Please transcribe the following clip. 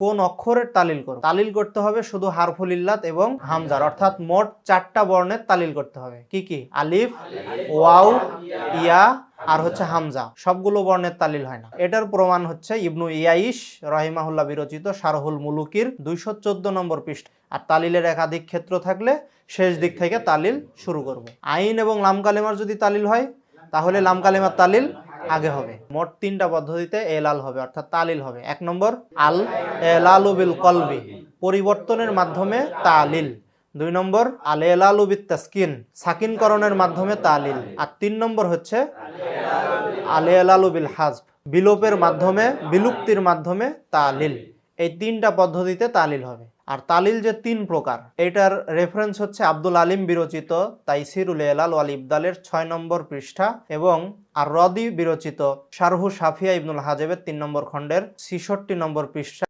কোন অক্ষরের তালিল করব? তালিল করতে হবে শুধু হারফুল ইল্লাত এবং হামজার, অর্থাৎ মোট 4টা বর্ণের তালিল করতে হবে। কি কি? আলিফ, ওয়াও, ইয়া আর হচ্ছে হামজা। সবগুলো বর্ণের তালিল হয় না। এটার প্রমাণ হচ্ছে ইবনু ইয়াইশ রহিমাহুল্লাহ বিরচিত শারহুল মুলুকির 214 নম্বর পৃষ্ঠা। আর তালিলের একাধিক ক্ষেত্র থাকলে শেষ দিক থেকে তালিল শুরু করব। আইন এবং লাম কালেমার যদি তালিল হয় তাহলে লাম কালেমার তালিল আগে হবে। মোট 3টা পদ্ধতিতে এলাল হবে, অর্থাৎ তালিল হবে। 1 নম্বর আল এলালু বিল কলবি, পরিবর্তনের মাধ্যমে তালিল। 2 নম্বর আল এলালু বিত তাসকিন, সাকিনকরণের মাধ্যমে তালিল। আর 3 নম্বর হচ্ছে আল এলালু বিল হাজফ, বিলোপের মাধ্যমে, বিলুপ্তির মাধ্যমে তালিল। এই 3টা পদ্ধতিতে তালিল হবে। আর তালিল যে 3 প্রকার, এটার রেফারেন্স হচ্ছে আব্দুল আলিম বিরচিত তাইসিরুল এলাল ওয়াল ইবদালের 6 নম্বর পৃষ্ঠা এবং আর রদি বিরচিত শারহু শাফিয়া ইবনুল হাজেবের 3 নম্বর খণ্ডের 66 নম্বর পৃষ্ঠা।